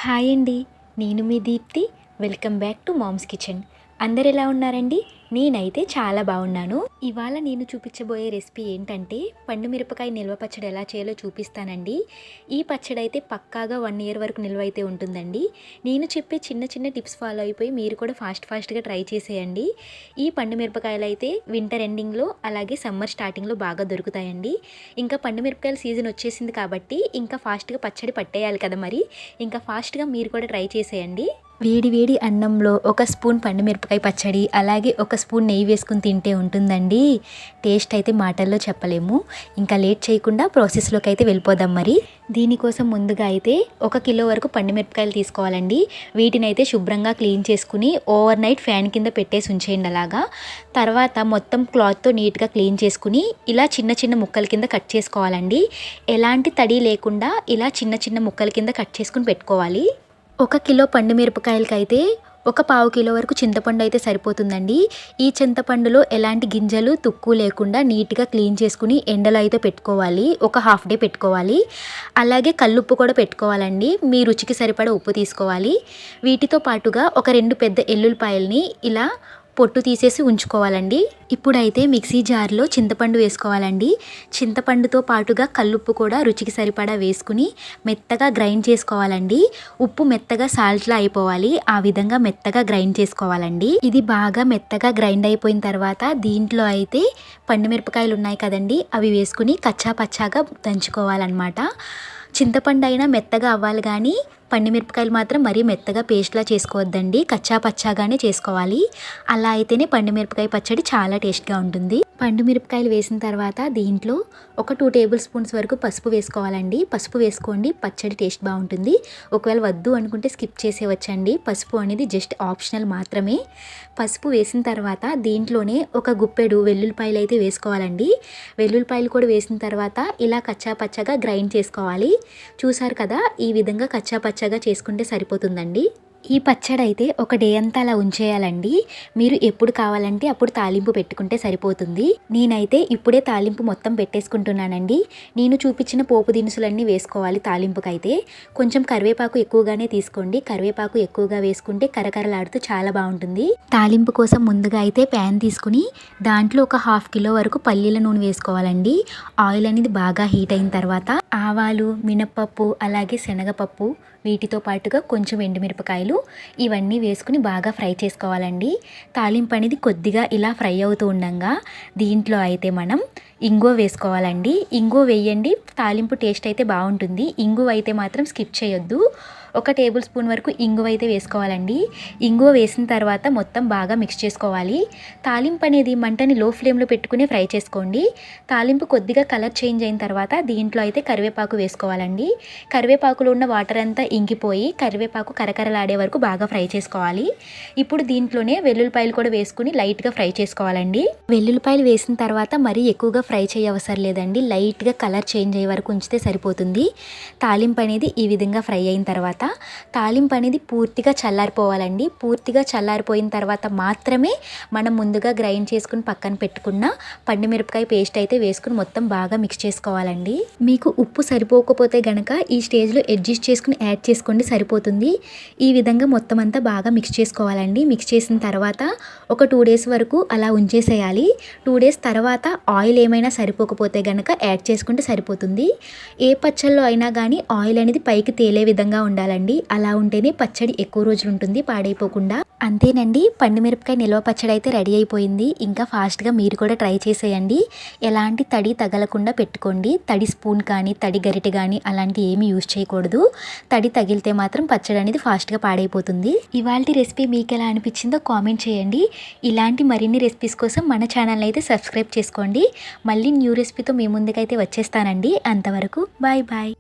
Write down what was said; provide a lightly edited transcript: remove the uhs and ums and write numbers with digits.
Hi అండి, నేను మీ Deepti. Welcome back to mom's kitchen. అందరు ఎలా ఉన్నారండి? నేనైతే చాలా బాగున్నాను. ఇవాళ నేను చూపించబోయే రెసిపీ ఏంటంటే పండు మిరపకాయ నిల్వ పచ్చడి ఎలా చేయాలో చూపిస్తానండి. ఈ పచ్చడి అయితే పక్కాగా 1 ఇయర్ వరకు నిల్వ అయితే ఉంటుందండి. నేను చెప్పే చిన్న చిన్న టిప్స్ ఫాలో అయిపోయి మీరు కూడా ఫాస్ట్గా ట్రై చేసేయండి. ఈ పండు మిరపకాయలు అయితే వింటర్ ఎండింగ్లో అలాగే సమ్మర్ స్టార్టింగ్లో బాగా దొరుకుతాయండి. ఇంకా పండు మిరపకాయల సీజన్ వచ్చేసింది కాబట్టి ఇంకా ఫాస్ట్గా పచ్చడి పట్టేయాలి కదా, మరి ఇంకా ఫాస్ట్గా మీరు కూడా ట్రై చేసేయండి. వేడి వేడి అన్నంలో ఒక స్పూన్ పండుమిరపకాయ పచ్చడి అలాగే ఒక స్పూన్ నెయ్యి వేసుకుని తింటే ఉంటుందండి. టేస్ట్ అయితే మాటల్లో చెప్పలేము. ఇంకా లేట్ చేయకుండా ప్రాసెస్లోకి అయితే వెళ్ళిపోదాం. మరి దీనికోసం ముందుగా అయితే 1 కిలో వరకు పండుమిరపకాయలు తీసుకోవాలండి. వీటిని అయితే శుభ్రంగా క్లీన్ చేసుకుని ఓవర్ నైట్ ఫ్యాన్ కింద పెట్టేసి ఉంచేయండి. అలాగా తర్వాత మొత్తం క్లాత్తో నీట్గా క్లీన్ చేసుకుని ఇలా చిన్న చిన్న ముక్కల కింద కట్ చేసుకోవాలండి. ఎలాంటి తడి లేకుండా ఇలా చిన్న చిన్న ముక్కల కింద కట్ చేసుకుని పెట్టుకోవాలి. 1 కిలో పండు మిరపకాయలకైతే 1/4 కిలో వరకు చింతపండు అయితే సరిపోతుందండి. ఈ చింతపండులో ఎలాంటి గింజలు తుక్కు లేకుండా నీట్గా క్లీన్ చేసుకుని ఎండలో అయితే పెట్టుకోవాలి. ఒక హాఫ్ డే పెట్టుకోవాలి. అలాగే కల్లుప్పు కూడా పెట్టుకోవాలండి. మీ రుచికి సరిపడా ఉప్పు తీసుకోవాలి. వీటితో పాటుగా ఒక 2 పెద్ద ఎల్లుల్లిపాయల్ని ఇలా పొట్టు తీసేసి ఉంచుకోవాలండి. ఇప్పుడైతే మిక్సీ జార్లో చింతపండు వేసుకోవాలండి. చింతపండుతో పాటుగా కల్లుప్పు కూడా రుచికి సరిపడా వేసుకుని మెత్తగా గ్రైండ్ చేసుకోవాలండి. ఉప్పు మెత్తగా సాల్ట్లా అయిపోవాలి. ఆ విధంగా మెత్తగా గ్రైండ్ చేసుకోవాలండి. ఇది బాగా మెత్తగా గ్రైండ్ అయిపోయిన తర్వాత దీంట్లో అయితే పండుమిరపకాయలు ఉన్నాయి కదండి, అవి వేసుకుని కచ్చా పచ్చాగా దంచుకోవాలన్నమాట. చింతపండు అయినా మెత్తగా అవ్వాలి కానీ పండుమిరపకాయలు మాత్రం మరీ మెత్తగా పేస్ట్లా చేసుకోవద్దండి. కచ్చా పచ్చాగానే చేసుకోవాలి. అలా అయితేనే పండుమిరపకాయ పచ్చడి చాలా టేస్ట్గా ఉంటుంది. పండుమిరపకాయలు వేసిన తర్వాత దీంట్లో ఒక 2 టేబుల్ స్పూన్స్ వరకు పసుపు వేసుకోవాలండి. పసుపు వేసుకోండి, పచ్చడి టేస్ట్ బాగుంటుంది. ఒకవేళ వద్దు అనుకుంటే స్కిప్ చేసేవచ్చండి. పసుపు అనేది జస్ట్ ఆప్షనల్ మాత్రమే. పసుపు వేసిన తర్వాత దీంట్లోనే ఒక గుప్పెడు వెల్లుల్లిపాయలు అయితే వేసుకోవాలండి. వెల్లుల్లిపాయలు కూడా వేసిన తర్వాత ఇలా కచ్చా పచ్చగా గ్రైండ్ చేసుకోవాలి. చూసారు కదా, ఈ విధంగా కచ్చా పచ్చగా చేసుకుంటే సరిపోతుందండి. ఈ పచ్చడి అయితే ఒక డే అంతా అలా ఉంచేయాలండి. మీరు ఎప్పుడు కావాలంటే అప్పుడు తాలింపు పెట్టుకుంటే సరిపోతుంది. నేనైతే ఇప్పుడే తాలింపు మొత్తం పెట్టేసుకుంటున్నానండి. నేను చూపించిన పోపు దినుసులన్నీ వేసుకోవాలి. తాలింపుకైతే కొంచెం కరివేపాకు ఎక్కువగానే తీసుకోండి. కరివేపాకు ఎక్కువగా వేసుకుంటే కరకరలాడుతూ చాలా బాగుంటుంది. తాలింపు కోసం ముందుగా అయితే ప్యాన్ తీసుకుని దాంట్లో ఒక 1/2 కిలో వరకు పల్లీల నూనె వేసుకోవాలండి. ఆయిల్ అనేది బాగా హీట్ అయిన తర్వాత ఆవాలు, మినప్పప్పు అలాగే శనగపప్పు, వీటితో పాటుగా కొంచెం ఎండుమిరపకాయలు ఇవన్నీ వేసుకుని బాగా ఫ్రై చేసుకోవాలండి. తాలింపు అనేది కొద్దిగా ఇలా ఫ్రై అవుతూ ఉండగా దీంట్లో అయితే మనం ఇంగువ వేసుకోవాలండి. ఇంగువ వేయండి, తాలింపు టేస్ట్ అయితే బాగుంటుంది. ఇంగువ అయితే మాత్రం స్కిప్ చేయొద్దు. 1 టేబుల్ స్పూన్ వరకు ఇంగువ అయితే వేసుకోవాలండి. ఇంగువ వేసిన తర్వాత మొత్తం బాగా మిక్స్ చేసుకోవాలి. తాలింపు అనేది మంటని లో ఫ్లేమ్లో పెట్టుకుని ఫ్రై చేసుకోండి. తాలింపు కొద్దిగా కలర్ చేంజ్ అయిన తర్వాత దీంట్లో అయితే కరివేపాకు వేసుకోవాలండి. కరివేపాకులో ఉన్న వాటర్ అంతా ఇంకిపోయి కరివేపాకు కరకరలాడే వరకు బాగా ఫ్రై చేసుకోవాలి. ఇప్పుడు దీంట్లోనే వెల్లుల్లిపాయలు కూడా వేసుకుని లైట్గా ఫ్రై చేసుకోవాలండి. వెల్లుల్లిపాయలు వేసిన తర్వాత మరీ ఎక్కువగా ఫ్రై చేయవసరం లేదండి. లైట్గా కలర్ చేంజ్ అయ్యే వరకు ఉంచితే సరిపోతుంది. తాలింపు అనేది ఈ విధంగా ఫ్రై అయిన తర్వాత తాలింపు అనేది పూర్తిగా చల్లారిపోవాలండి. పూర్తిగా చల్లారిపోయిన తర్వాత మాత్రమే మనం ముందుగా గ్రైండ్ చేసుకుని పక్కన పెట్టుకున్న పండుమిరపకాయ పేస్ట్ అయితే వేసుకుని మొత్తం బాగా మిక్స్ చేసుకోవాలండి. మీకు ఉప్పు సరిపోకపోతే గనక ఈ స్టేజ్లో అడ్జస్ట్ చేసుకుని యాడ్ చేసుకోండి, సరిపోతుంది. ఈ విధంగా మొత్తం అంతా బాగా మిక్స్ చేసుకోవాలండి. మిక్స్ చేసిన తర్వాత ఒక 2 డేస్ వరకు అలా ఉంచేసేయాలి. 2 డేస్ తర్వాత ఆయిల్ ఏమైనా సరిపోకపోతే గనక యాడ్ చేసుకుంటే సరిపోతుంది. ఏ పచ్చళ్ళలో అయినా కానీ ఆయిల్ అనేది పైకి తేలే విధంగా ఉండాలి. అలా ఉంటేనే పచ్చడి ఎక్కువ రోజులు ఉంటుంది, పాడైపోకుండా. అంతేనండి, పండుమిరపకాయ నిల్వ పచ్చడి అయితే రెడీ అయిపోయింది. ఇంకా ఫాస్ట్గా మీరు కూడా ట్రై చేసేయండి. ఎలాంటి తడి తగలకుండా పెట్టుకోండి. తడి స్పూన్ కానీ తడి గరిటె కానీ అలాంటి ఏమీ యూజ్ చేయకూడదు. తడి తగిలితే మాత్రం పచ్చడి అనేది ఫాస్ట్గా పాడైపోతుంది. ఇవాల్టి రెసిపీ మీకు ఎలా అనిపించిందో కామెంట్ చేయండి. ఇలాంటి మరిన్ని రెసిపీస్ కోసం మన ఛానల్ అయితే సబ్స్క్రైబ్ చేసుకోండి. మళ్ళీ న్యూ రెసిపీతో మీ ముందుకైతే వచ్చేస్తానండి. అంతవరకు బాయ్ బాయ్.